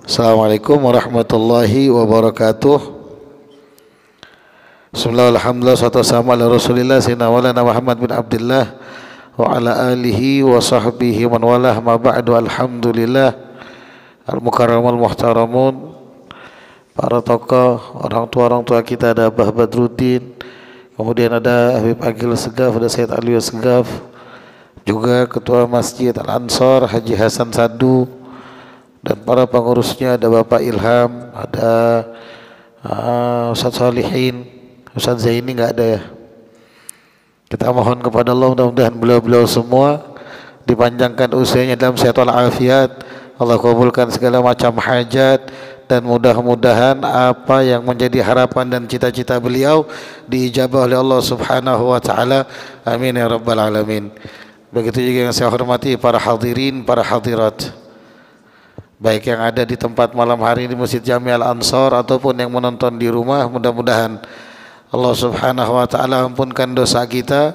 Assalamualaikum warahmatullahi wabarakatuh. Bismillah, alhamdulillah, salatu wassalamu ala rasulillah sayyidina walana Muhammad bin Abdullah wa ala alihi wa sahbihi man walah, ma ba'du. Alhamdulillah, al-mukarramal muhtaramun, para tokoh, orang tua kita, ada Abah Badruddin, kemudian ada Habib Agil Segaf, ada Sayyid Ali Segaf, juga Ketua Masjid Al-Ansor Haji Hasan Sadu, dan para pengurusnya, ada Bapak Ilham, ada Ustadz Salihin. Ustadz Zaini nggak ada ya. Kita mohon kepada Allah mudah-mudahan beliau-beliau semua dipanjangkan usianya dalam sehat walafiat. Allah kabulkan segala macam hajat, dan mudah-mudahan apa yang menjadi harapan dan cita-cita beliau diijabah oleh Allah Subhanahu wa taala. Amin ya rabbal alamin. Begitu juga yang saya hormati para hadirin, para hadirat, baik yang ada di tempat malam hari di Masjid Jami Al-Ansor ataupun yang menonton di rumah. Mudah-mudahan Allah Subhanahu wa taala ampunkan dosa kita,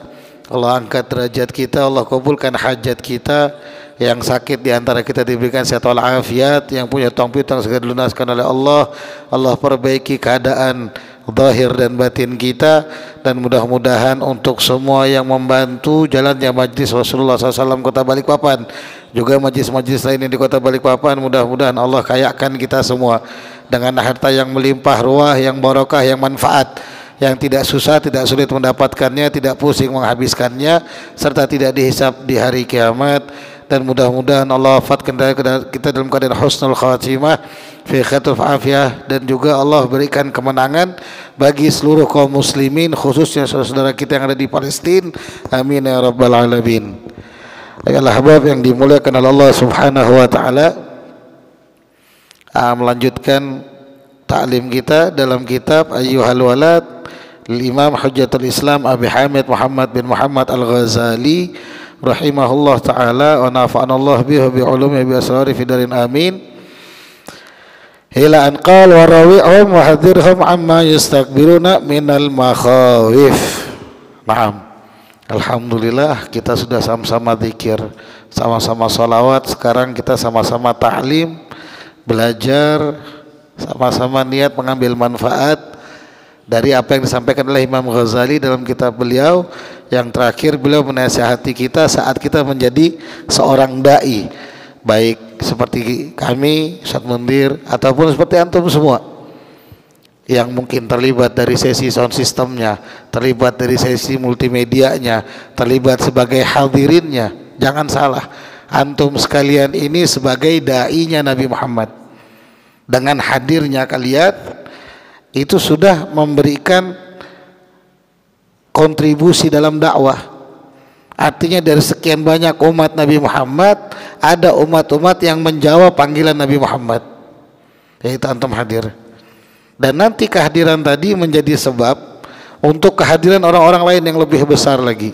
Allah angkat derajat kita, Allah kabulkan hajat kita. Yang sakit di antara kita diberikan sehat walafiat, yang punya utang piutang segera dilunaskan oleh Allah. Allah perbaiki keadaan zahir dan batin kita, dan mudah-mudahan untuk semua yang membantu jalannya majlis Rasulullah SAW Kota Balikpapan, juga majlis-majlis lain yang di Kota Balikpapan, mudah-mudahan Allah kayakan kita semua dengan harta yang melimpah ruah, yang barokah, yang manfaat, yang tidak susah, tidak sulit mendapatkannya, tidak pusing menghabiskannya, serta tidak dihisab di hari kiamat. Dan mudah-mudahan Allah wafatkan kita dalam keadaan husnul khatimah, fi khatul afiyah, dan juga Allah berikan kemenangan bagi seluruh kaum muslimin, khususnya saudara-saudara kita yang ada di Palestina. Amin ya rabbal alamin. Ayolah ahbab yang dimuliakan oleh Allah Subhanahu wa taala, melanjutkan ta'lim kita dalam kitab Ayyuhal Walad Imam Hujjatul Islam Abi Hamid Muhammad bin Muhammad Al-Ghazali rahimahullah ta'ala, wa nafa'anallah bihi bi ulumi bi asrari fi darin amin. Ila an qala wa rawi'hum wa hadhirhum amma yastakbiruna minal makhawif. Naam. Alhamdulillah, kita sudah sama-sama zikir, sama-sama sholawat. Sekarang kita sama-sama ta'lim, belajar, sama-sama niat mengambil manfaat dari apa yang disampaikan oleh Imam Ghazali dalam kitab beliau. Yang terakhir, beliau menasihati kita saat kita menjadi seorang da'i, baik seperti kami, Ustaz Mundir, ataupun seperti antum semua yang mungkin terlibat dari sesi sound systemnya, terlibat dari sesi multimedianya, terlibat sebagai hadirinnya. Jangan salah, antum sekalian ini sebagai da'inya Nabi Muhammad. Dengan hadirnya kalian itu sudah memberikan kontribusi dalam dakwah. Artinya dari sekian banyak umat Nabi Muhammad, ada umat-umat yang menjawab panggilan Nabi Muhammad, yaitu antum hadir. Dan nanti kehadiran tadi menjadi sebab untuk kehadiran orang-orang lain yang lebih besar lagi.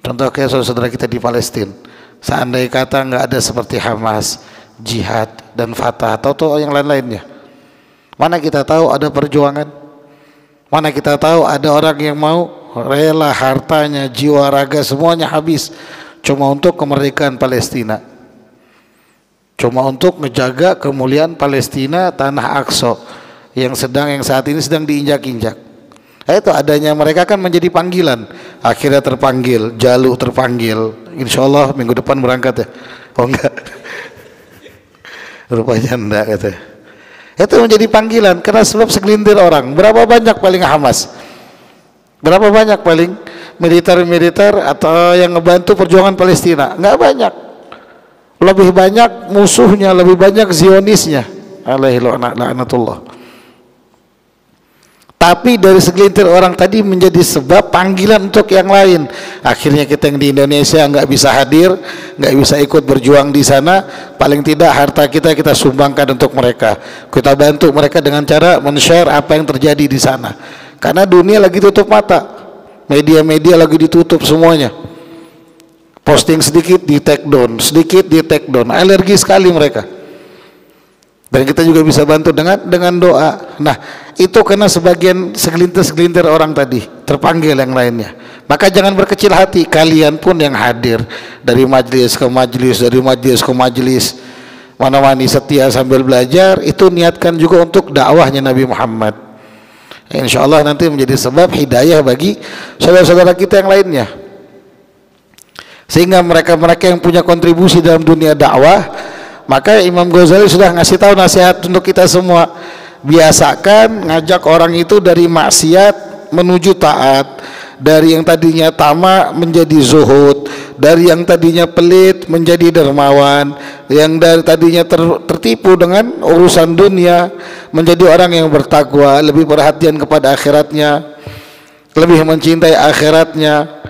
Contoh kayak saudara-saudara kita di Palestina, seandainya kata nggak ada seperti Hamas, Jihad, dan Fatah, atau yang lain-lainnya, mana kita tahu ada perjuangan? Mana kita tahu ada orang yang mau rela hartanya, jiwa, raga, semuanya habis cuma untuk kemerdekaan Palestina, cuma untuk menjaga kemuliaan Palestina, tanah Aqsa yang saat ini sedang diinjak-injak. Itu adanya mereka kan menjadi panggilan. Akhirnya terpanggil, Jaluk terpanggil. Insya Allah minggu depan berangkat ya. Oh enggak, rupanya enggak katanya. Itu menjadi panggilan karena sebab segelintir orang. Berapa banyak paling Hamas? Berapa banyak paling militer atau yang ngebantu perjuangan Palestina? Enggak banyak. Lebih banyak musuhnya, lebih banyak Zionisnya. Alaihi la'natullah. Tapi dari segelintir orang tadi menjadi sebab panggilan untuk yang lain. Akhirnya kita yang di Indonesia nggak bisa hadir, nggak bisa ikut berjuang di sana. Paling tidak harta kita sumbangkan untuk mereka. Kita bantu mereka dengan cara men-share apa yang terjadi di sana. Karena dunia lagi tutup mata, media-media lagi ditutup semuanya. Posting sedikit di take down, alergi sekali mereka. Dan kita juga bisa bantu dengan doa. Nah, itu karena segelintir orang tadi terpanggil yang lainnya. Maka jangan berkecil hati, kalian pun yang hadir dari majelis ke majelis, dari majelis ke majelis, menemani setia sambil belajar, itu niatkan juga untuk dakwahnya Nabi Muhammad. Insya Allah nanti menjadi sebab hidayah bagi saudara-saudara kita yang lainnya, sehingga mereka-mereka yang punya kontribusi dalam dunia dakwah. Maka Imam Ghazali sudah ngasih tahu nasihat untuk kita semua, biasakan ngajak orang itu dari maksiat menuju taat, dari yang tadinya tamak menjadi zuhud, dari yang tadinya pelit menjadi dermawan, yang dari tadinya tertipu dengan urusan dunia menjadi orang yang bertakwa, lebih perhatian kepada akhiratnya, lebih mencintai akhiratnya,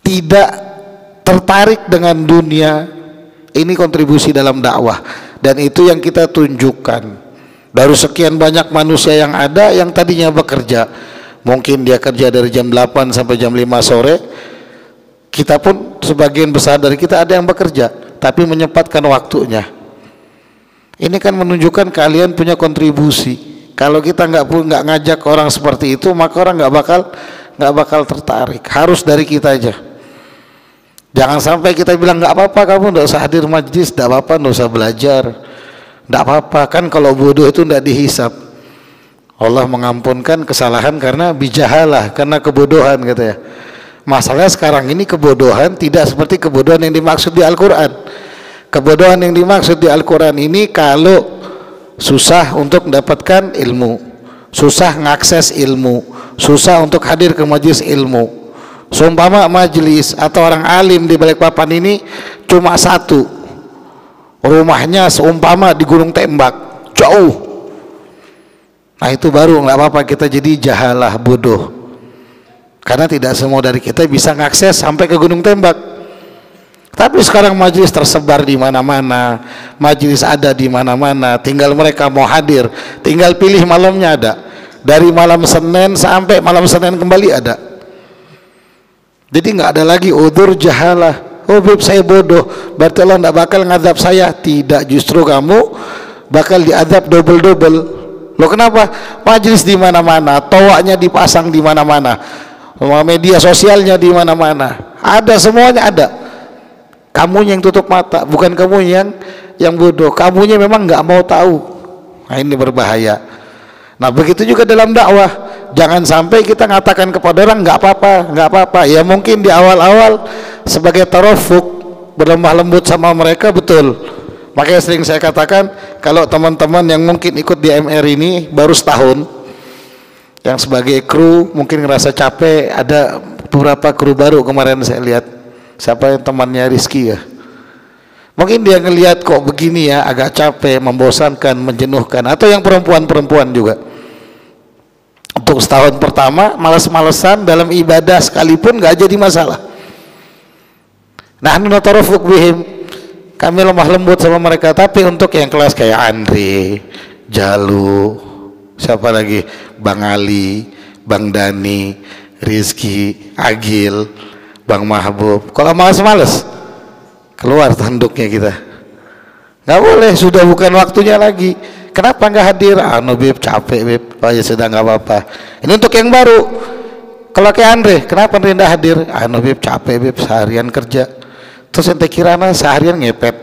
tidak tertarik dengan dunia. Ini kontribusi dalam dakwah, dan itu yang kita tunjukkan. Dari sekian banyak manusia yang ada, yang tadinya bekerja, mungkin dia kerja dari jam 8 sampai jam 5 sore. Kita pun sebagian besar dari kita ada yang bekerja tapi menyempatkan waktunya. Ini kan menunjukkan kalian punya kontribusi. Kalau kita nggak ngajak orang seperti itu, maka orang nggak bakal tertarik. Harus dari kita aja. Jangan sampai kita bilang nggak apa-apa, kamu nggak usah hadir majlis, nggak apa-apa, nggak usah belajar, nggak apa-apa. Kan kalau bodoh itu nggak dihisap. Allah mengampunkan kesalahan karena bijahalah, karena kebodohan, gitu ya. Masalahnya sekarang ini kebodohan tidak seperti kebodohan yang dimaksud di Al-Quran. Kebodohan yang dimaksud di Al-Quran ini kalau susah untuk mendapatkan ilmu, susah ngakses ilmu, susah untuk hadir ke majelis ilmu. Seumpama majelis atau orang alim di Balikpapan ini cuma satu, rumahnya seumpama di Gunung Tembak, jauh. Nah itu baru nggak apa-apa kita jadi jahalah, bodoh, karena tidak semua dari kita bisa ngakses sampai ke Gunung Tembak. Tapi sekarang majelis tersebar di mana-mana, majelis ada di mana-mana, tinggal mereka mau hadir, tinggal pilih malamnya ada. Dari malam Senin sampai malam Senin kembali ada. Jadi nggak ada lagi udzur jahalah. Oh beb, saya bodoh, berarti Allah nggak bakal ngadab saya. Tidak, justru kamu bakal diadab double-double. Loh kenapa? Majelis di mana-mana, towaknya dipasang di mana-mana, media sosialnya di mana-mana, ada, semuanya ada. Kamunya yang tutup mata, bukan kamu yang bodoh. Kamunya memang nggak mau tahu. Nah ini berbahaya. Nah begitu juga dalam dakwah. Jangan sampai kita ngatakan kepada orang nggak apa-apa, nggak apa-apa. Ya mungkin di awal-awal sebagai tarafuk, berlemah lembut sama mereka, betul. Makanya sering saya katakan, kalau teman-teman yang mungkin ikut di MR ini baru setahun, yang sebagai kru mungkin ngerasa capek. Ada beberapa kru baru kemarin saya lihat. Siapa yang temannya Rizky ya? Mungkin dia ngelihat kok begini ya, agak capek, membosankan, menjenuhkan. Atau yang perempuan-perempuan juga. Untuk setahun pertama malas-malesan dalam ibadah sekalipun nggak jadi masalah. Nahnu natarafuk bihim, kami lemah lembut sama mereka. Tapi untuk yang kelas kayak Andre, Jalu, siapa lagi, Bang Ali, Bang Dani, Rizky, Agil, Bang Mahbub, kalau males-males keluar tanduknya kita. Nggak boleh, sudah bukan waktunya lagi. Kenapa nggak hadir? Anu beb, capek beb. Oh ya sudah, nggak apa-apa. Ini untuk yang baru. Kalau kayak Andre, kenapa Andre nggak hadir? Anu beb, capek beb, seharian kerja. Terus ente kirana seharian ngepet.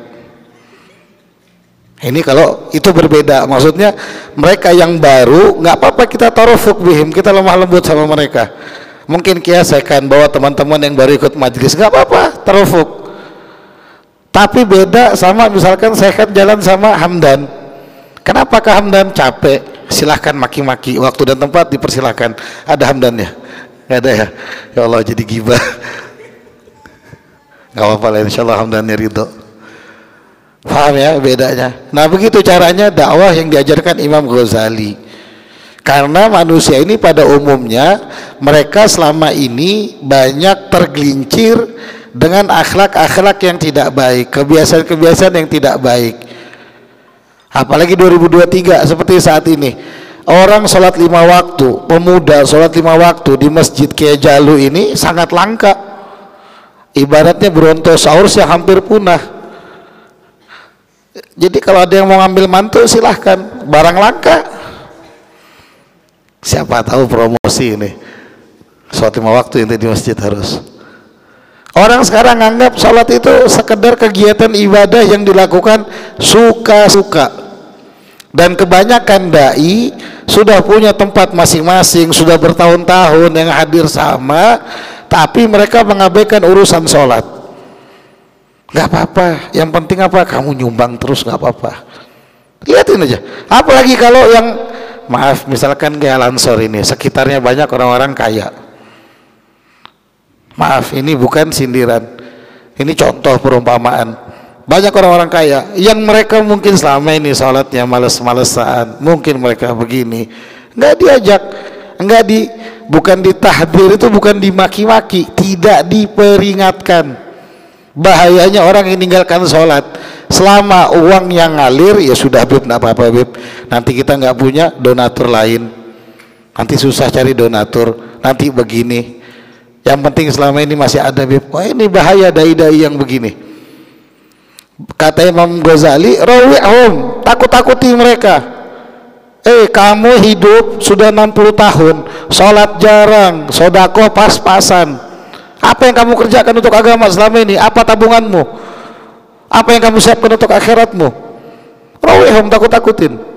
Ini kalau itu berbeda. Maksudnya mereka yang baru nggak apa-apa kita tarafuk bihim, kita lemah lembut sama mereka. Mungkin kiasakan bahwa teman-teman yang baru ikut majelis nggak apa-apa tarafuk. Tapi beda sama misalkan saya kan jalan sama Hamdan. Kenapa Kak Hamdan? Capek. Silahkan maki-maki, waktu dan tempat dipersilahkan. Ada Hamdannya? Nggak ada ya? Ya Allah, jadi gibah. Nggak apa-apa lah, insya Allah Hamdannya ridho. Paham ya bedanya? Nah begitu caranya dakwah yang diajarkan Imam Ghazali. Karena manusia ini pada umumnya mereka selama ini banyak tergelincir dengan akhlak-akhlak yang tidak baik, kebiasaan-kebiasaan yang tidak baik. Apalagi 2023 seperti saat ini, orang sholat 5 waktu, pemuda sholat 5 waktu di masjid kayak Jalu ini sangat langka. Ibaratnya brontosaurus yang hampir punah. Jadi kalau ada yang mau ngambil mantu silahkan, barang langka. Siapa tahu promosi ini sholat 5 waktu yang di masjid harus. Orang sekarang anggap sholat itu sekedar kegiatan ibadah yang dilakukan suka-suka. Dan kebanyakan dai sudah punya tempat masing-masing, sudah bertahun-tahun yang hadir sama, tapi mereka mengabaikan urusan sholat. Gak apa-apa, yang penting apa? Kamu nyumbang terus gak apa-apa. Lihatin aja. Apalagi kalau yang, maaf, misalkan kayak Al-Ansor ini, sekitarnya banyak orang-orang kaya. Maaf, ini bukan sindiran, ini contoh perumpamaan. Banyak orang-orang kaya yang mereka mungkin selama ini sholatnya males-malesan, mungkin mereka begini, nggak diajak, bukan ditahdir, itu bukan dimaki-maki, tidak diperingatkan bahayanya orang yang meninggalkan sholat. Selama uang yang ngalir, ya sudah Bib, nggak apa-apa Bib, nanti kita nggak punya donatur lain, nanti susah cari donatur, nanti begini. Yang penting selama ini masih ada Bib. Wah, ini bahaya dai-dai yang begini. Kata Imam Ghazali, rawi'hum, takut-takuti mereka. Kamu hidup sudah 60 tahun, sholat jarang, sedekah pas-pasan. Apa yang kamu kerjakan untuk agama selama ini? Apa tabunganmu? Apa yang kamu siapkan untuk akhiratmu? Rawi'hum, takut-takutin.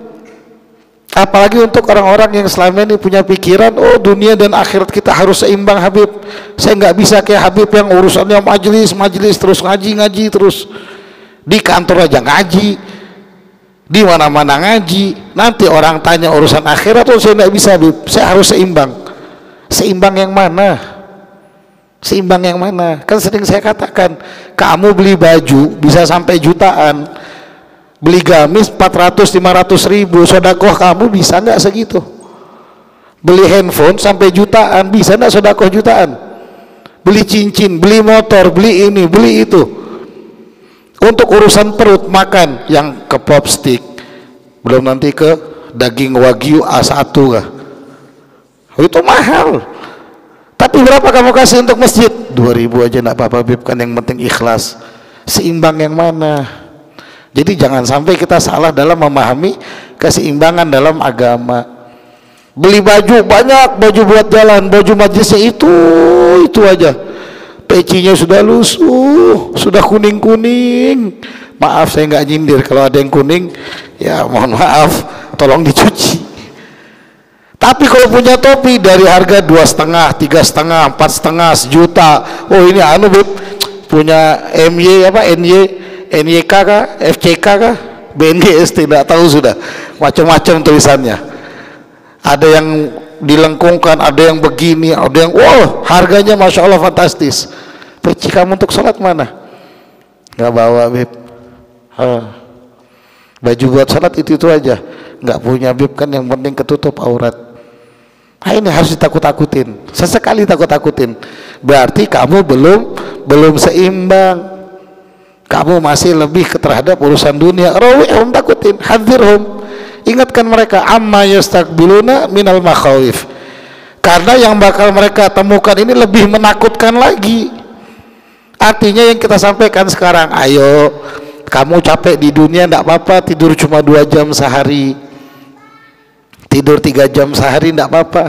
Apalagi untuk orang-orang yang selama ini punya pikiran, oh dunia dan akhirat kita harus seimbang Habib. Saya nggak bisa kayak Habib yang urusannya majelis terus ngaji terus, di kantor aja ngaji, di mana-mana ngaji. Nanti orang tanya urusan akhirat, oh saya nggak bisa Habib, saya harus seimbang. Seimbang yang mana? Seimbang yang mana? Kan sering saya katakan, kamu beli baju bisa sampai jutaan, beli gamis 400-500 ribu, sedekah kamu bisa nggak segitu? Beli handphone sampai jutaan, bisa nggak sedekah jutaan? Beli cincin, beli motor, beli ini, beli itu. Untuk urusan perut, makan yang ke pop stick, belum nanti ke daging wagyu A1 kah? Itu mahal. Tapi berapa kamu kasih untuk masjid? 2.000 aja nggak apa-apa Bib, kan yang penting ikhlas. Seimbang yang mana? Jadi jangan sampai kita salah dalam memahami keseimbangan dalam agama. Beli baju banyak, baju buat jalan, baju majlisnya itu aja. Pecinya sudah lusuh, sudah kuning-kuning. Maaf saya nggak nyindir, kalau ada yang kuning ya mohon maaf, tolong dicuci. Tapi kalau punya topi dari harga 2,5, 3,5, 4,5, sejuta, oh ini anu Bib, punya NYK kah, FCK kah, BNGST, tidak tahu sudah, macam-macam tulisannya. Ada yang dilengkungkan, ada yang begini, ada yang wow harganya masya Allah fantastis. Peci kamu untuk sholat mana? Nggak bawa Bib. Baju buat sholat itu aja nggak punya Bib, kan yang penting ketutup aurat. Nah ini harus ditakut-takutin, sesekali takut-takutin. Berarti kamu belum seimbang, kamu masih lebih terhadap urusan dunia. Rawi'hum, takutin, hadirhum, ingatkan mereka amma yastaqbiluna minal makhawif, karena yang bakal mereka temukan ini lebih menakutkan lagi. Artinya yang kita sampaikan sekarang, ayo kamu capek di dunia enggak apa-apa, tidur cuma 2 jam sehari, tidur 3 jam sehari enggak apa-apa.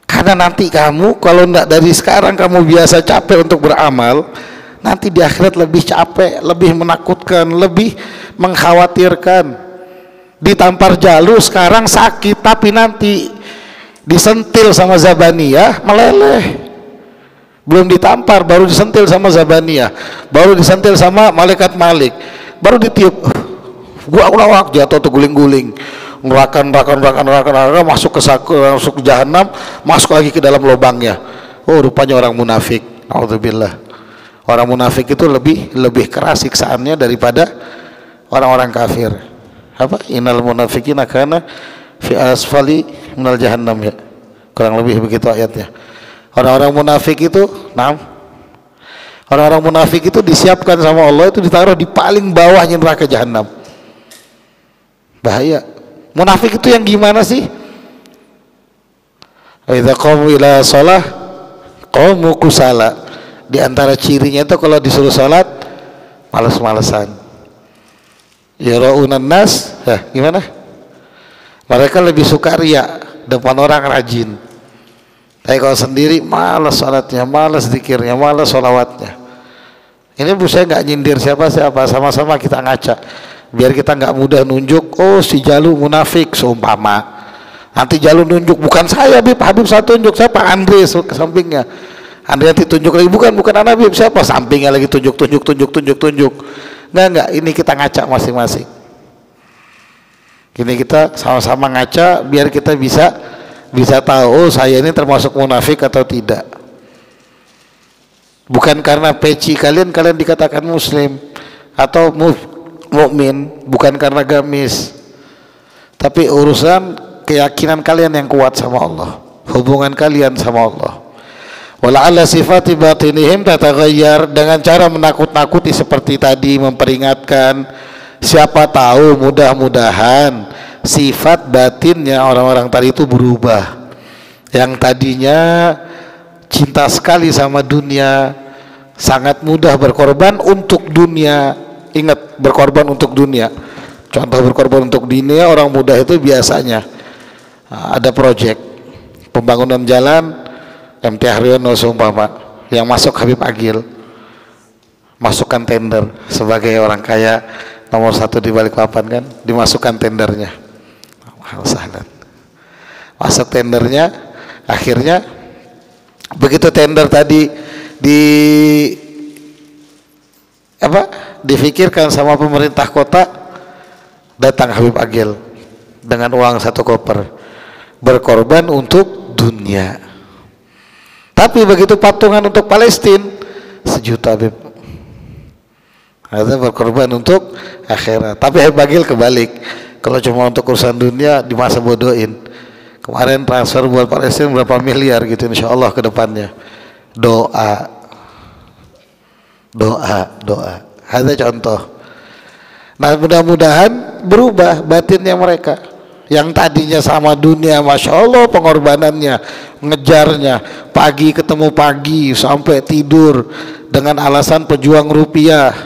Karena nanti kamu kalau enggak dari sekarang kamu biasa capek untuk beramal, nanti di akhirat lebih capek, lebih menakutkan, lebih mengkhawatirkan. Ditampar jalur sekarang sakit, tapi nanti disentil sama Zabaniyah meleleh. Belum ditampar, baru disentil sama Zabaniyah, baru disentil sama malaikat Malik, baru ditiup, gua ulawak, jatuh tuh guling-guling, neraka, masuk ke jahanam, masuk lagi ke dalam lubangnya. Oh rupanya orang munafik. Alhamdulillah. Orang munafik itu lebih keras siksaannya daripada orang-orang kafir. Apa? Innal munafiqina kana fi asfali minal jahannam, ya. Kurang lebih begitu ayatnya. Orang-orang munafik itu, orang-orang munafik itu disiapkan sama Allah, itu ditaruh di paling bawahnya neraka jahanam. Bahaya. Munafik itu yang gimana sih? Idza qamu ila shalah qamu kusala. Di antara cirinya itu kalau disuruh salat malas-malesan. Yaraunan nas, gimana? Mereka lebih suka riya, depan orang rajin. Tapi kalau sendiri malas sholatnya, malas zikirnya, malas sholawatnya. Ini bu, saya nggak nyindir siapa-siapa, sama-sama kita ngaca biar kita nggak mudah nunjuk, oh si Jalu munafik seumpama. Nanti Jalu nunjuk, bukan saya Habib satu tunjuk, saya Pak Andre ke sampingnya. Andre nanti tunjuk lagi, bukan anak Habib, siapa sampingnya lagi tunjuk. Enggak, ini kita ngaca masing-masing. Ini kita sama-sama ngaca biar kita bisa tahu, oh saya ini termasuk munafik atau tidak. Bukan karena peci kalian dikatakan muslim atau mukmin, bukan karena gamis, tapi urusan keyakinan kalian yang kuat sama Allah, hubungan kalian sama Allah. Wala'alla sifati batinihim tataghayyar, dengan cara menakut-nakuti seperti tadi, memperingatkan, siapa tahu mudah-mudahan sifat batinnya orang-orang tadi itu berubah. Yang tadinya cinta sekali sama dunia, sangat mudah berkorban untuk dunia. Ingat, berkorban untuk dunia. Contoh berkorban untuk dunia, orang muda itu biasanya ada proyek pembangunan jalan MT Haryono seumpama, yang masuk Habib Agil, masukkan tender sebagai orang kaya nomor 1 di Balikpapan kan, dimasukkan tendernya, masuk tendernya. Akhirnya begitu tender tadi difikirkan sama pemerintah kota, datang Habib Agil dengan uang 1 koper, berkorban untuk dunia. Tapi begitu patungan untuk Palestina 1 juta Habib, ada berkorban untuk akhirat. Tapi Habib Agil kebalik, kalau cuma untuk urusan dunia di masa bodohin. Kemarin transfer buat Palestina berapa miliar gitu, insya Allah ke depannya. Doa. Ada contoh. Nah, mudah-mudahan berubah batinnya mereka. Yang tadinya sama dunia, masya Allah pengorbanannya, ngejarnya, pagi ketemu pagi sampai tidur dengan alasan pejuang rupiah.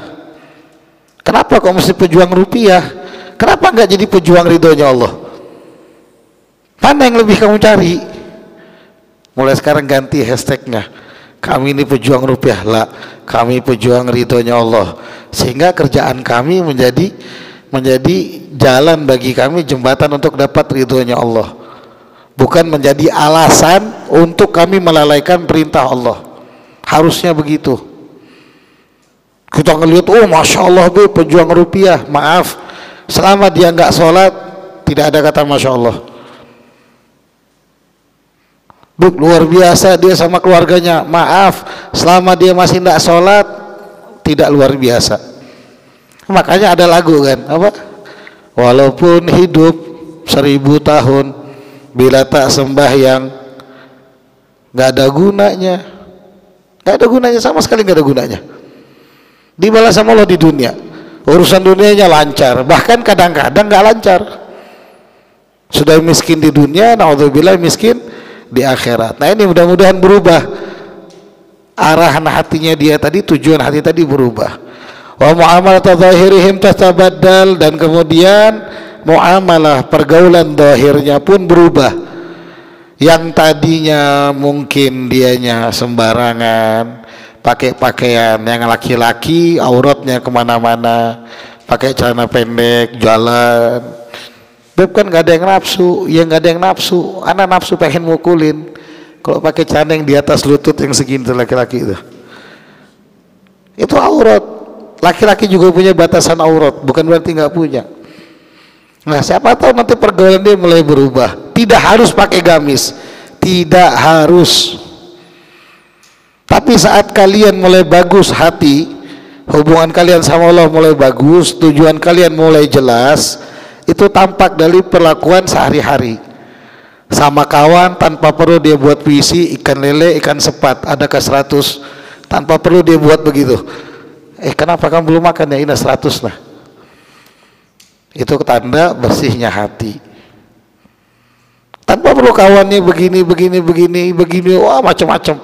Kenapa kok mesti pejuang rupiah? Kenapa nggak jadi pejuang ridhonya Allah? Mana yang lebih kamu cari? Mulai sekarang ganti hashtagnya, kami ini pejuang rupiah lah, kami pejuang ridhonya Allah, sehingga kerjaan kami menjadi jalan bagi kami, jembatan untuk dapat ridhonya Allah, bukan menjadi alasan untuk kami melalaikan perintah Allah. Harusnya begitu. Kita ngelihat, oh masya Allah be, pejuang rupiah. Maaf, selama dia nggak sholat tidak ada kata masya Allah. Bu, luar biasa dia sama keluarganya. Maaf, selama dia masih tidak sholat tidak luar biasa. Makanya ada lagu kan, apa? Walaupun hidup 1000 tahun, bila tak sembahyang nggak ada gunanya, sama sekali nggak ada gunanya. Dibalas sama Allah di dunia, urusan dunianya lancar, bahkan kadang-kadang nggak lancar. Sudah miskin di dunia, naudzubillah miskin di akhirat. Nah ini mudah-mudahan berubah arahan hatinya dia tadi, tujuan hati tadi berubah. Wa muamalah zahirihim tatabaddal, dan kemudian muamalah pergaulan zahirnya pun berubah. Yang tadinya mungkin dianya sembarangan, pakai pakaian yang laki-laki, auratnya kemana-mana, pakai celana pendek, jalan. Beb kan nggak ada yang nafsu, ya nggak ada yang nafsu. Anak nafsu pengen mukulin. Kalau pakai celana yang di atas lutut yang segini tuh laki-laki itu aurat. Laki-laki juga punya batasan aurat, bukan berarti nggak punya. Nah, siapa tahu nanti pergaulan dia mulai berubah. Tidak harus pakai gamis, tidak harus. Tapi saat kalian mulai bagus hati, hubungan kalian sama Allah mulai bagus, tujuan kalian mulai jelas, itu tampak dari perlakuan sehari-hari. Sama kawan tanpa perlu dia buat puisi, ikan lele, ikan sepat, adakah 100, tanpa perlu dia buat begitu. Kenapa kamu belum makan ya? Ini 100 nah. Itu tanda bersihnya hati. Tanpa perlu kawannya begini, wah macam-macam.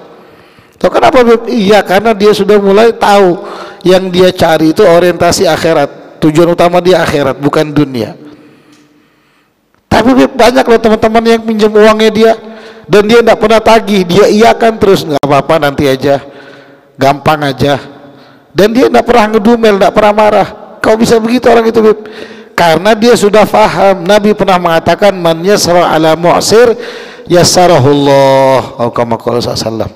Tahu kenapa? Iya, karena dia sudah mulai tahu yang dia cari itu orientasi akhirat. Tujuan utama dia akhirat, bukan dunia. Tapi banyak loh teman-teman yang pinjam uangnya dia dan dia tidak pernah tagih, dia iakan terus, nggak apa-apa nanti aja, gampang aja, dan dia tidak pernah ngedumel, tidak pernah marah. Kau bisa begitu orang itu, Bib? Karena dia sudah faham. Nabi pernah mengatakan, man yasra ala mu'sir yassarahullah, atau kama qala sallallahu.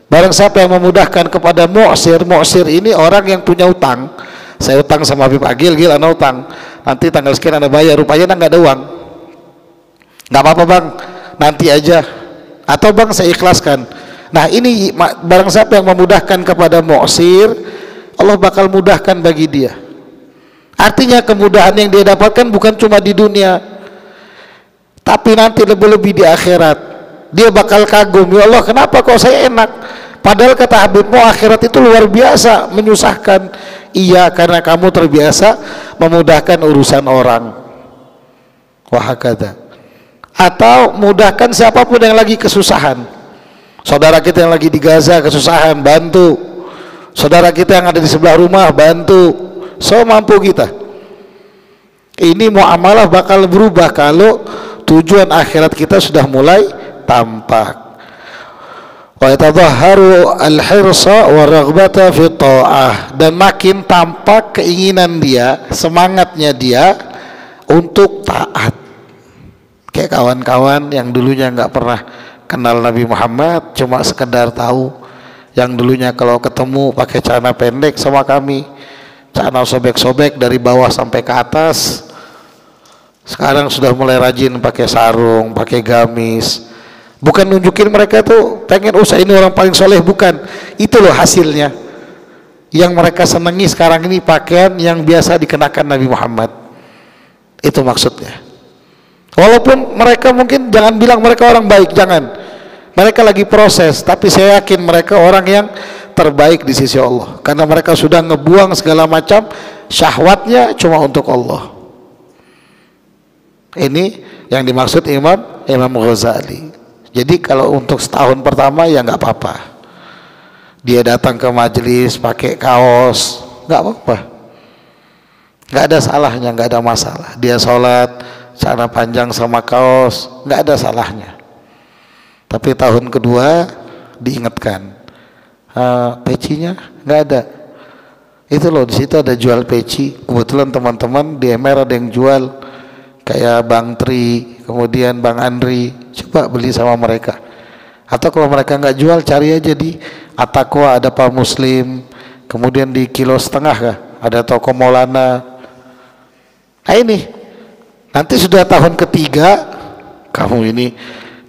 Barang siapa yang memudahkan kepada mu'sir, mu'sir ini orang yang punya utang. Saya utang sama Habib Agil, Gil ana utang, nanti tanggal sekian anda bayar, rupanya anda nggak ada uang. Nggak apa-apa bang, nanti aja, atau bang saya ikhlaskan. Nah ini barang siapa yang memudahkan kepada mu'sir, Allah bakal mudahkan bagi dia. Artinya kemudahan yang dia dapatkan bukan cuma di dunia, tapi nanti lebih-lebih di akhirat. Dia bakal kagum, ya Allah kenapa kok saya enak, padahal kata Habibmu akhirat itu luar biasa menyusahkan. Iya, karena kamu terbiasa memudahkan urusan orang. Wahakata. Atau mudahkan siapapun yang lagi kesusahan. Saudara kita yang lagi di Gaza kesusahan, bantu. Saudara kita yang ada di sebelah rumah, bantu. Semampu kita. Ini muamalah bakal berubah kalau tujuan akhirat kita sudah mulai tampak. Wa yatadhahharu al-hirsa wa raghbata fi ta'ah, dan makin tampak keinginan dia, semangatnya dia untuk taat. Kayak kawan-kawan yang dulunya nggak pernah kenal Nabi Muhammad, cuma sekedar tahu, yang dulunya kalau ketemu pakai celana pendek sama kami, celana sobek-sobek dari bawah sampai ke atas, sekarang sudah mulai rajin pakai sarung, pakai gamis. Bukan nunjukin mereka tuh pengen usah ini orang paling soleh, bukan. Itu loh hasilnya. Yang mereka senangi sekarang ini pakaian yang biasa dikenakan Nabi Muhammad. Itu maksudnya. Walaupun mereka mungkin jangan bilang mereka orang baik, jangan. Mereka lagi proses, tapi saya yakin mereka orang yang terbaik di sisi Allah, karena mereka sudah ngebuang segala macam syahwatnya cuma untuk Allah. Ini yang dimaksud Imam Ghazali. Jadi kalau untuk setahun pertama ya nggak apa-apa, dia datang ke majelis pakai kaos, nggak apa-apa, nggak ada salahnya, nggak ada masalah. Dia sholat celana panjang sama kaos, nggak ada salahnya. Tapi tahun kedua diingatkan, pecinya nggak ada. Itu loh, di situ ada jual peci. Kebetulan teman-teman di MR ada yang jual, kayak Bang Tri, kemudian Bang Andri. Coba beli sama mereka. Atau kalau mereka nggak jual, cari aja di Atakwa ada Pak Muslim, kemudian di Kilo Setengah kah ada toko Maulana. Nah ini nanti sudah tahun ketiga, kamu ini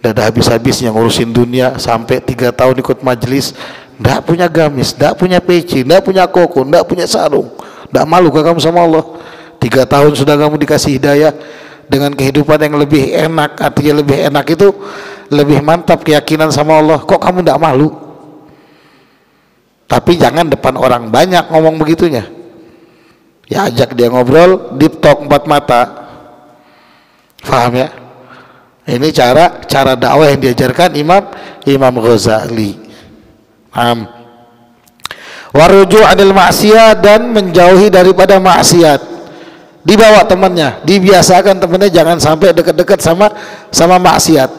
udah ada habis-habisnya ngurusin dunia, sampai 3 tahun ikut majelis, nggak punya gamis, nggak punya peci, nggak punya koko, nggak punya sarung, nggak malu ke kamu sama Allah? 3 tahun sudah kamu dikasih hidayah dengan kehidupan yang lebih enak. Artinya lebih enak itu lebih mantap keyakinan sama Allah, kok kamu tidak malu? Tapi jangan depan orang banyak ngomong begitunya. Ya ajak dia ngobrol, deep talk 4 mata. Faham ya? Ini cara dakwah yang diajarkan Imam Ghazali. Waruju' anil maksiat, dan menjauhi daripada maksiat. Dibawa temannya, dibiasakan temannya jangan sampai dekat-dekat sama maksiat.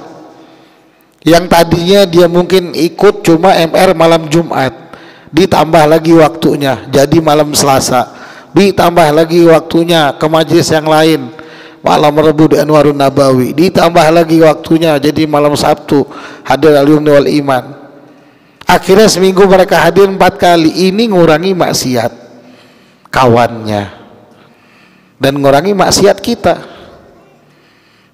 Yang tadinya dia mungkin ikut cuma MR malam Jumat, ditambah lagi waktunya jadi malam Selasa, ditambah lagi waktunya ke majelis yang lain malam Rabu di Anwarun Nabawi, ditambah lagi waktunya jadi malam Sabtu hadir alumni wal iman. Akhirnya seminggu mereka hadir 4 kali. Ini ngurangi maksiat kawannya dan ngurangi maksiat kita.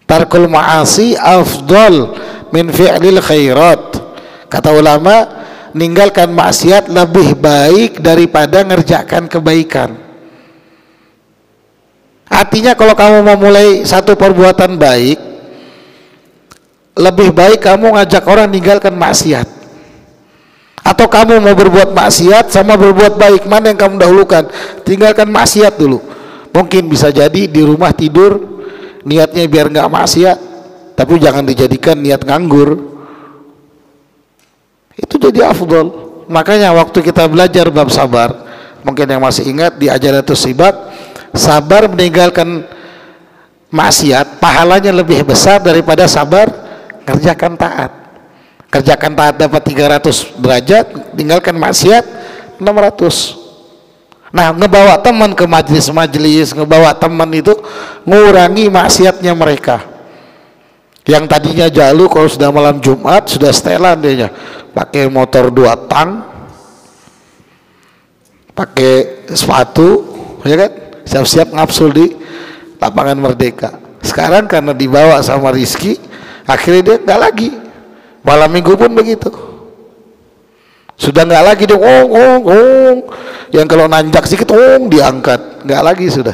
Tarkul ma'asi afdal min fi'lil khairat. Kata ulama, ninggalkan maksiat lebih baik daripada ngerjakan kebaikan. Artinya kalau kamu mau mulai satu perbuatan baik, lebih baik kamu ngajak orang ninggalkan maksiat. Atau kamu mau berbuat maksiat sama berbuat baik, mana yang kamu dahulukan? Tinggalkan maksiat dulu. Mungkin bisa jadi di rumah tidur niatnya biar nggak maksiat, tapi jangan dijadikan niat nganggur. Itu jadi afdal. Makanya waktu kita belajar bab sabar, mungkin yang masih ingat di Ajalatus Sibat, sabar meninggalkan maksiat pahalanya lebih besar daripada sabar ngerjakan taat. Kerjakan taat dapat 300 derajat, tinggalkan maksiat 600. Nah, ngebawa teman ke majelis-majelis, ngebawa teman itu ngurangi maksiatnya mereka. Yang tadinya jalu, kalau sudah malam Jumat sudah setelan dia, pakai motor 2 tang, pakai sepatu, ya kan, siap-siap ngapsul di lapangan Merdeka. Sekarang karena dibawa sama Rizky, akhirnya dia nggak lagi. Malam minggu pun begitu. Sudah nggak lagi dia yang kalau nanjak sedikit diangkat, nggak lagi sudah.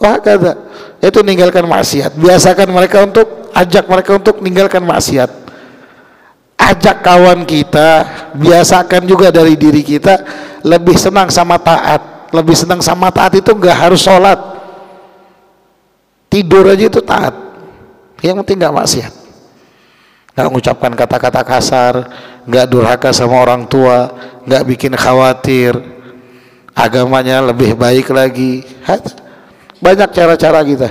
Wah kata itu ninggalkan maksiat. Biasakan mereka ajak mereka untuk ninggalkan maksiat. Ajak kawan kita, biasakan juga dari diri kita lebih senang sama taat. Lebih senang sama taat itu nggak harus sholat, tidur aja itu taat. Yang penting nggak maksiat, nggak mengucapkan kata-kata kasar, nggak durhaka sama orang tua, nggak bikin khawatir, agamanya lebih baik lagi. Banyak cara-cara kita.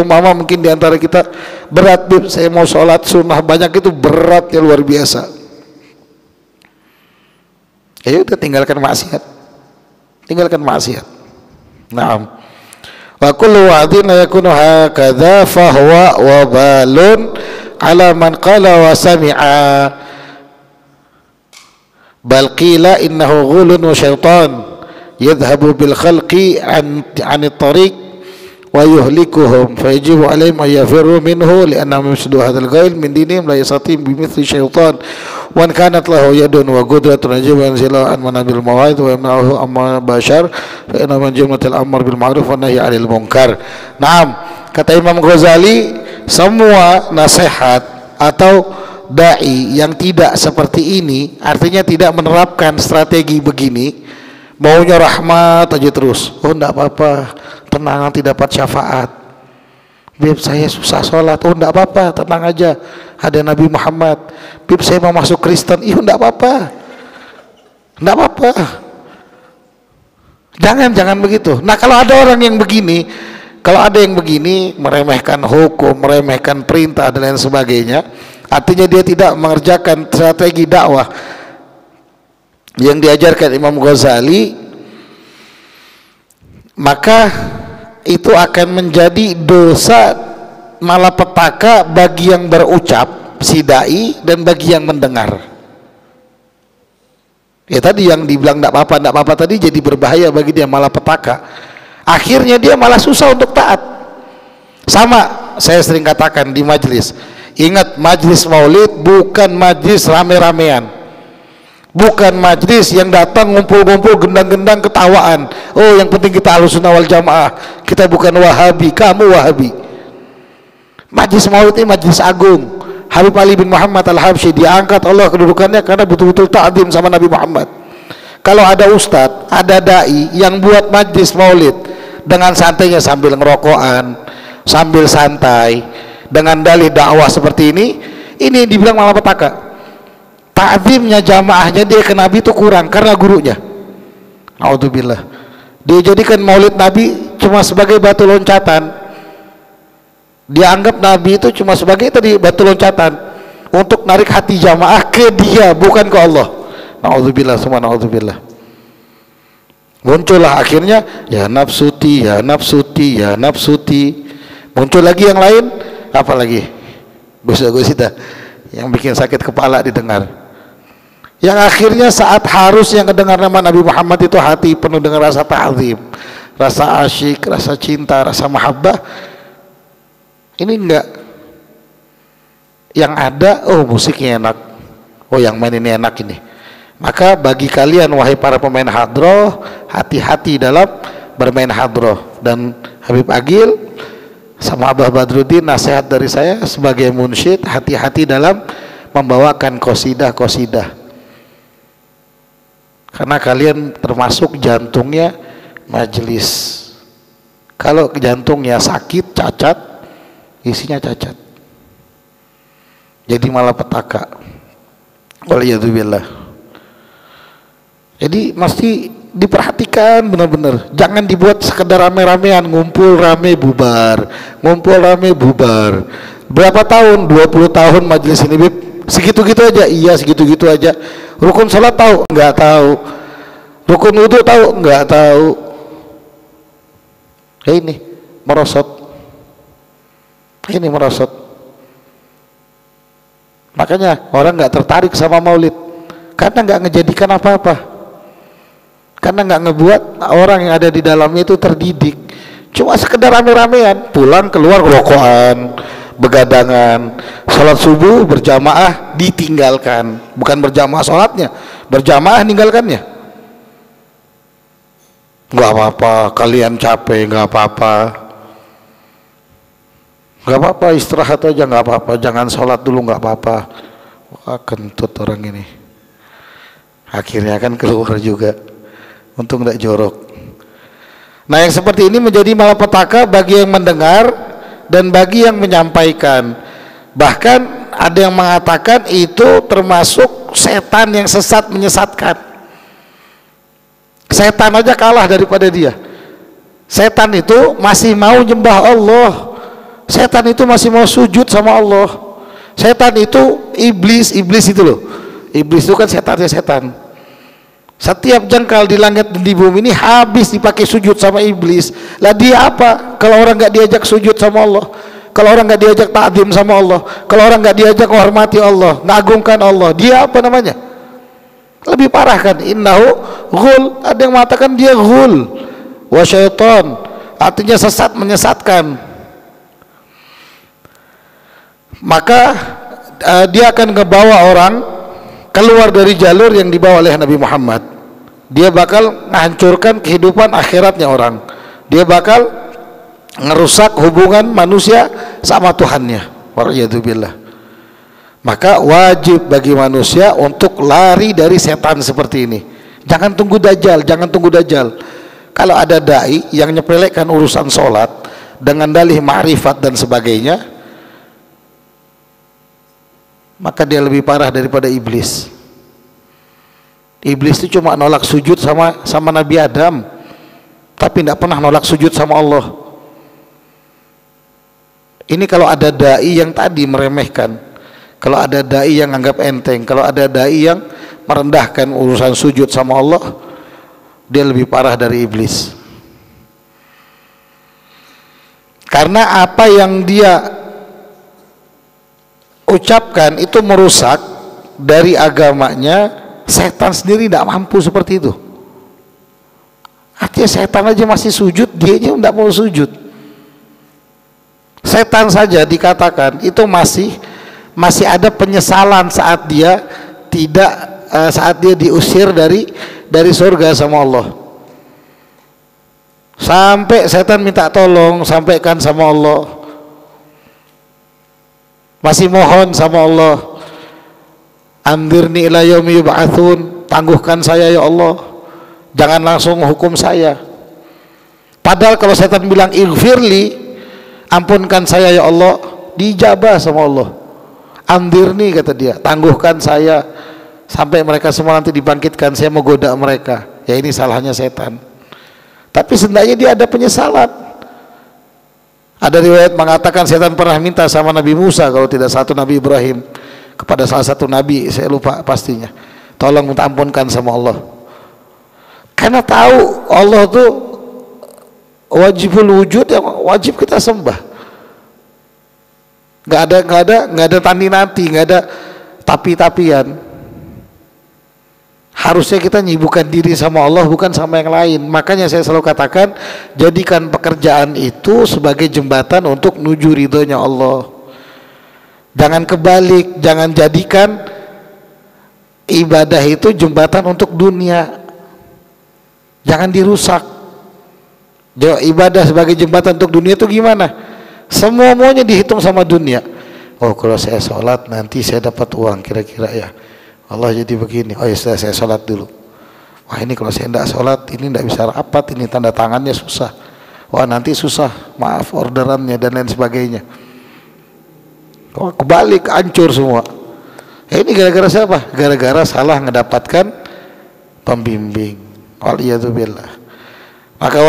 Mama mungkin diantara kita berat, Bib, saya mau sholat sunnah banyak, itu beratnya luar biasa. Ya udah, tinggalkan maksiat, tinggalkan maksiat. Naam. Wa kullu wa'din la yakunu hakadha fa huwa wabalun ala man qala wa sami'a, bal qila innahu ghulun wa syaitan yadhhabu bil khalqi an at-tariq wa yuhlikuhum fa yajibu alaihim an yafirru minhu li'annahum yafsidu hadzal ghail min dinihim la yasatim bimithli syaitan wa in kanat lahu yadun wa qudratun yajibu an zila an manabil mawaid wa yamna'uhu amma bashar fa inna man jumlatil amr bil ma'ruf wa nahyi 'anil munkar. Naam, kata Imam Ghazali, semua nasihat atau dai yang tidak seperti ini, artinya tidak menerapkan strategi begini, maunya rahmat aja terus, enggak apa-apa, tenang, nanti dapat syafaat. Bib, saya susah sholat, enggak apa-apa, tenang aja, ada Nabi Muhammad. Bib, saya mau masuk Kristen, enggak apa-apa, enggak apa-apa. Jangan begitu. Nah, kalau ada orang yang begini, kalau ada yang begini, meremehkan hukum, meremehkan perintah dan lain sebagainya, artinya dia tidak mengerjakan strategi dakwah yang diajarkan Imam Ghazali, maka itu akan menjadi dosa malapetaka bagi yang berucap, si dai, dan bagi yang mendengar. Ya tadi yang dibilang enggak apa-apa tadi jadi berbahaya bagi dia, malapetaka. Akhirnya dia malah susah untuk taat. Sama saya sering katakan di majelis, ingat, majelis maulid bukan majelis rame-ramean, bukan majelis yang datang ngumpul-ngumpul gendang-gendang ketawaan. Oh, yang penting kita Ahlussunnah wal Jamaah, kita bukan Wahabi, kamu Wahabi. Majelis maulid ini majelis agung. Habib Ali bin Muhammad Al-Habsyi diangkat Allah kedudukannya karena betul-betul ta'zim sama Nabi Muhammad. Kalau ada ustadz, ada dai yang buat majelis maulid dengan santainya sambil ngerokokan, sambil santai, dengan dalih dakwah seperti ini dibilang malapetaka. Ta'zimnya jamaahnya dia ke Nabi itu kurang karena gurunya. A'udzubillah. Dia jadikan maulid Nabi cuma sebagai batu loncatan. Dia anggap Nabi itu cuma sebagai tadi batu loncatan untuk narik hati jamaah ke dia, bukan ke Allah. Na'udzubillah, semua na'udzubillah. Muncullah akhirnya ya nafsuti, ya nafsuti, ya nafsuti. Muncul lagi yang lain, apa lagi? Gosita yang bikin sakit kepala didengar. Yang akhirnya saat harus yang mendengar nama Nabi Muhammad itu hati penuh dengan rasa ta'zim, rasa asyik, rasa cinta, rasa mahabbah. Ini enggak. Yang ada, oh musiknya enak, oh yang main ini enak ini. Maka bagi kalian wahai para pemain hadroh, hati-hati dalam bermain hadroh. Dan Habib Agil sama Abah Badruddin, nasihat dari saya sebagai munsyid, hati-hati dalam membawakan qasidah-qasidah, karena kalian termasuk jantungnya majelis. Kalau jantungnya sakit, cacat, isinya cacat, jadi malapetaka. Waliyadzubillah. Jadi mesti diperhatikan benar-benar, jangan dibuat sekedar rame-ramean, ngumpul rame bubar, ngumpul rame bubar. Berapa tahun? 20 tahun majelis ini, Bib. Segitu-gitu aja. Iya, segitu-gitu aja. Rukun salat tahu? Enggak tahu. Rukun wudu tahu? Enggak tahu. Ini merosot. Ini merosot. Makanya orang nggak tertarik sama maulid karena nggak ngejadikan apa-apa, karena nggak ngebuat orang yang ada di dalamnya itu terdidik. Cuma sekedar rame-ramean, pulang keluar rokokan, begadangan, sholat subuh berjamaah ditinggalkan, bukan berjamaah sholatnya, berjamaah ninggalkannya. Nggak apa-apa, kalian capek, nggak apa-apa, nggak apa-apa, istirahat aja, nggak apa-apa, jangan sholat dulu, nggak apa-apa. Wah, kentut orang ini. Akhirnya kan keluar juga, untung nggak jorok. Nah, yang seperti ini menjadi malapetaka bagi yang mendengar dan bagi yang menyampaikan. Bahkan ada yang mengatakan itu termasuk setan yang sesat menyesatkan. Setan aja kalah daripada dia. Setan itu masih mau nyembah Allah. Setan itu masih mau sujud sama Allah. Setan itu iblis itu loh. Iblis itu kan setannya setan. Setiap jengkal di langit dan di bumi ini habis dipakai sujud sama iblis. Lah dia apa? Kalau orang nggak diajak sujud sama Allah, kalau orang nggak diajak ta'zim sama Allah, kalau orang nggak diajak menghormati Allah, ngagungkan Allah, dia apa namanya? Lebih parah kan? Innahu ghul. Ada yang mengatakan dia ghul wa syaitan, artinya sesat menyesatkan. Maka dia akan ngebawa orang keluar dari jalur yang dibawa oleh Nabi Muhammad. Dia bakal menghancurkan kehidupan akhiratnya orang. Dia bakal ngerusak hubungan manusia sama Tuhannya. Wa'iyadzubillah. Maka wajib bagi manusia untuk lari dari setan seperti ini. Jangan tunggu dajjal, jangan tunggu dajjal. Kalau ada dai yang nyepelekan urusan sholat dengan dalih ma'rifat dan sebagainya, maka dia lebih parah daripada iblis. Iblis itu cuma nolak sujud sama Nabi Adam, tapi tidak pernah nolak sujud sama Allah. Ini kalau ada dai yang tadi meremehkan, kalau ada dai yang anggap enteng, kalau ada dai yang merendahkan urusan sujud sama Allah, dia lebih parah dari iblis. Karena apa yang dia ucapkan itu merusak dari agamanya. Setan sendiri tidak mampu seperti itu. Artinya setan aja masih sujud, dia aja tidak mau sujud. Setan saja dikatakan itu masih ada penyesalan saat dia saat dia diusir dari surga sama Allah. Sampai setan minta tolong, sampaikan sama Allah, masih mohon sama Allah, andirni ila yaumi yub'atsun, tangguhkan saya ya Allah, jangan langsung hukum saya. Padahal kalau setan bilang ighfirli, ampunkan saya ya Allah, dijabah sama Allah. Andirni, kata dia, tangguhkan saya sampai mereka semua nanti dibangkitkan, saya mau goda mereka. Ya, ini salahnya setan. Tapi sebenarnya dia ada penyesalan. Ada riwayat mengatakan setan pernah minta sama Nabi Musa, kalau tidak satu Nabi Ibrahim, kepada salah satu nabi, saya lupa pastinya, tolong minta ampunkan sama Allah, karena tahu Allah tuh wajibul wujud yang wajib kita sembah. Nggak ada tandi nanti, nggak ada tapi-tapian. Harusnya kita nyibukkan diri sama Allah, bukan sama yang lain. Makanya saya selalu katakan, jadikan pekerjaan itu sebagai jembatan untuk menuju ridhonya Allah. Jangan kebalik, jangan jadikan ibadah itu jembatan untuk dunia. Jangan dirusak. Ibadah sebagai jembatan untuk dunia itu gimana? Semuanya dihitung sama dunia. Oh, kalau saya sholat nanti saya dapat uang, kira-kira ya Allah jadi begini. Oh ya sudah, saya sholat dulu. Wah, ini kalau saya tidak sholat ini tidak bisa rapat, ini tanda tangannya susah. Wah, nanti susah, maaf orderannya dan lain sebagainya. Oh, kebalik, hancur semua. Ini gara-gara siapa? Gara-gara salah mendapatkan pembimbing. Waliyadzubillah. Maka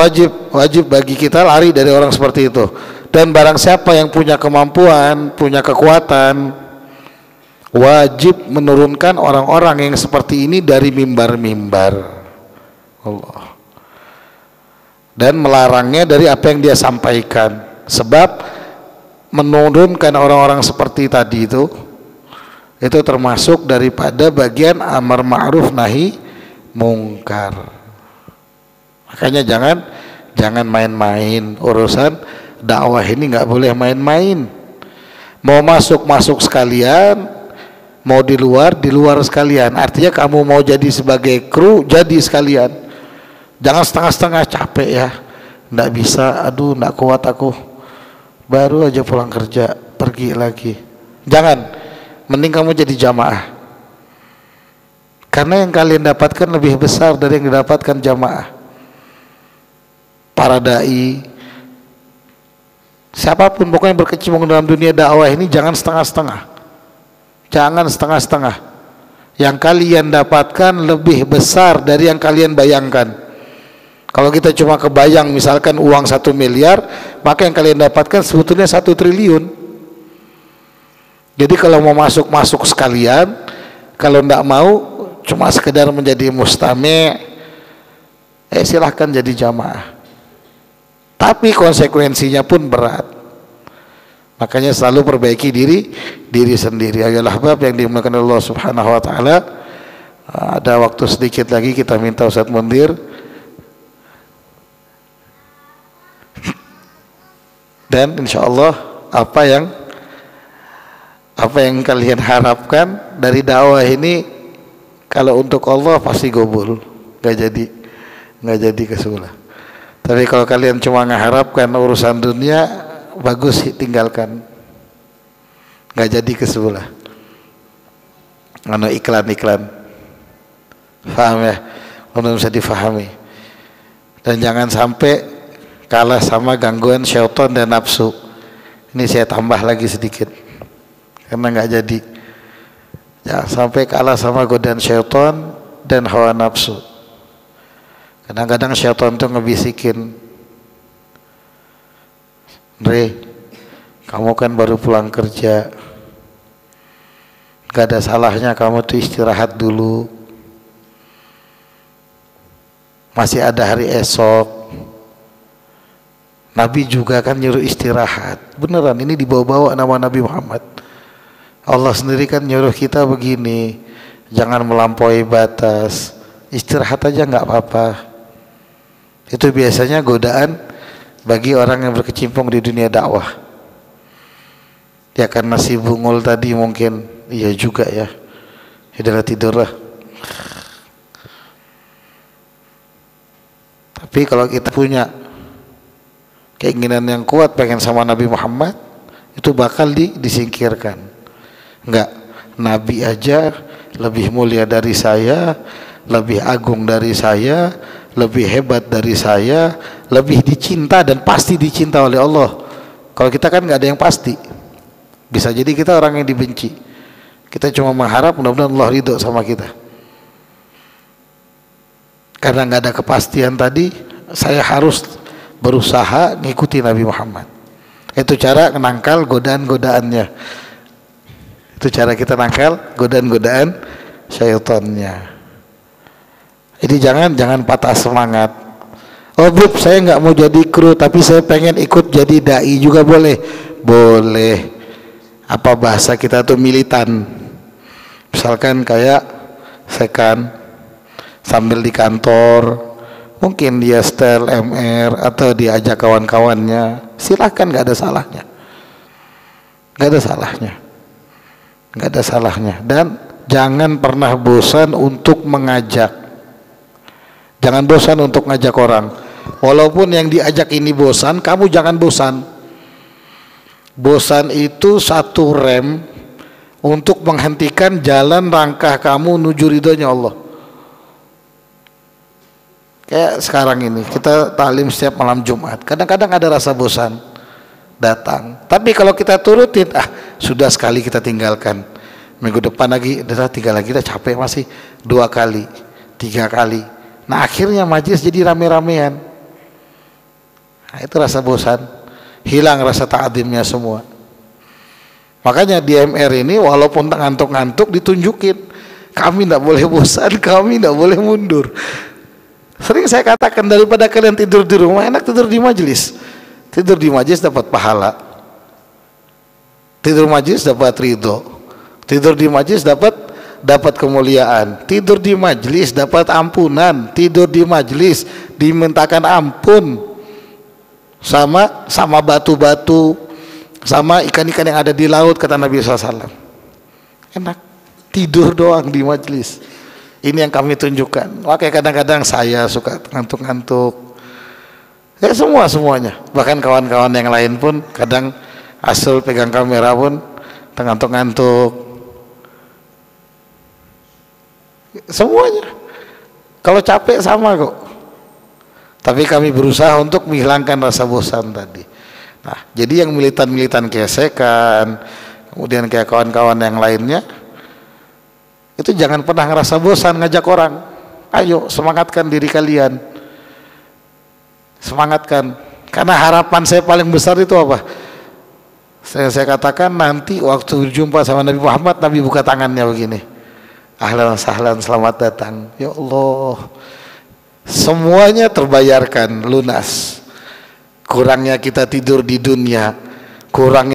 wajib bagi kita lari dari orang seperti itu. Dan barang siapa yang punya kemampuan, punya kekuatan, wajib menurunkan orang-orang yang seperti ini dari mimbar-mimbar Allah, dan melarangnya dari apa yang dia sampaikan. Sebab menurunkan orang-orang seperti tadi itu termasuk daripada bagian amar ma'ruf nahi mungkar. Makanya jangan main-main urusan dakwah ini, nggak boleh main-main. Mau masuk sekalian, mau di luar sekalian. Artinya kamu mau jadi sebagai kru, jadi sekalian. Jangan setengah-setengah, capek ya, nggak bisa, aduh nggak kuat aku, baru aja pulang kerja pergi lagi. Jangan, mending kamu jadi jamaah, karena yang kalian dapatkan lebih besar dari yang didapatkan jamaah. Para dai, siapapun pokoknya berkecimpung dalam dunia dakwah ini, jangan setengah-setengah. Jangan setengah-setengah. Yang kalian dapatkan lebih besar dari yang kalian bayangkan. Kalau kita cuma kebayang misalkan uang 1 miliar, maka yang kalian dapatkan sebetulnya 1 triliun. Jadi kalau mau masuk sekalian, kalau tidak mau cuma sekedar menjadi mustami', silahkan jadi jamaah. Tapi konsekuensinya pun berat. Makanya selalu perbaiki diri sendiri. Ayolah bab yang dimuliakan Allah Subhanahu wa taala. Ada waktu sedikit lagi, kita minta Ustaz Mundir dan insyaallah apa yang kalian harapkan dari dakwah ini, kalau untuk Allah pasti gobul, nggak jadi kesulah. Tapi kalau kalian cuma mengharapkan urusan dunia, bagus tinggalkan, nggak jadi kesulah. Iklan, paham ya? Belum bisa difahami. Dan jangan sampai kalah sama gangguan syaitan dan nafsu. Ini saya tambah lagi sedikit, karena nggak jadi. Jangan sampai kalah sama godaan syaitan dan hawa nafsu. Kadang-kadang syaitan tuh ngebisikin, Andre, kamu kan baru pulang kerja, gak ada salahnya kamu tuh istirahat dulu, masih ada hari esok. Nabi juga kan nyuruh istirahat, beneran ini dibawa-bawa nama Nabi Muhammad. Allah sendiri kan nyuruh kita begini, jangan melampaui batas, istirahat aja nggak apa-apa. Itu biasanya godaan bagi orang yang berkecimpung di dunia dakwah. Ya karena si bungul tadi mungkin, iya juga ya, udahlah tidurlah. Tapi kalau kita punya keinginan yang kuat pengen sama Nabi Muhammad, itu bakal disingkirkan. Enggak, Nabi aja lebih mulia dari saya, lebih agung dari saya, lebih hebat dari saya, lebih dicinta dan pasti dicinta oleh Allah. Kalau kita kan nggak ada yang pasti, bisa jadi kita orang yang dibenci. Kita cuma mengharap mudah-mudahan Allah ridho sama kita. Karena nggak ada kepastian tadi, saya harus berusaha ngikuti Nabi Muhammad. Itu cara menangkal godaan-godaannya. Itu cara kita nangkal godaan-godaan syaitannya. Jadi jangan patah semangat. Oh Bub, saya nggak mau jadi kru, tapi saya pengen ikut jadi dai juga boleh. Boleh. Apa bahasa kita tuh militan. Misalkan kayak sekan sambil di kantor, mungkin dia setel MR atau diajak kawan-kawannya, silahkan, nggak ada salahnya. Nggak ada salahnya. Dan jangan pernah bosan untuk mengajak. Jangan bosan untuk ngajak orang. Walaupun yang diajak ini bosan, kamu jangan bosan. Bosan itu satu rem untuk menghentikan jalan langkah kamu menuju ridhonya Allah. Kayak sekarang ini, kita taklim setiap malam Jumat. Kadang-kadang ada rasa bosan datang. Tapi kalau kita turutin, sudah sekali kita tinggalkan. Minggu depan lagi, udah 3 lagi, kita capek masih 2 kali, 3 kali. Nah akhirnya majelis jadi rame-ramean. Nah, itu rasa bosan. hilang rasa ta'zimnya semua. Makanya di MR ini walaupun ngantuk-ngantuk ditunjukin, kami tidak boleh bosan, kami tidak boleh mundur. Sering saya katakan, daripada kalian tidur di rumah, enak tidur di majelis. Tidur di majelis dapat pahala, tidur majelis dapat ridho, tidur di majelis dapat kemuliaan, tidur di majelis dapat ampunan, tidur di majelis dimintakan ampun sama batu-batu, sama ikan-ikan yang ada di laut, kata Nabi SAW. Enak tidur doang di majelis. Ini yang kami tunjukkan. Oke, kadang-kadang saya suka ngantuk-ngantuk. Ya semuanya. Bahkan kawan-kawan yang lain pun kadang asal pegang kamera pun ngantuk-ngantuk. Semuanya. Kalau capek sama kok. Tapi kami berusaha untuk menghilangkan rasa bosan tadi. Nah, jadi yang militan-militan gesekan, kemudian kayak kawan-kawan yang lainnya, itu jangan pernah ngerasa bosan ngajak orang. Ayo semangatkan diri kalian, semangatkan. Karena harapan saya paling besar itu apa? Saya katakan nanti waktu berjumpa sama Nabi Muhammad, Nabi buka tangannya begini, ahlan sahlan, selamat datang. Ya Allah, semuanya terbayarkan lunas. Kurangnya kita tidur di dunia, kurangnya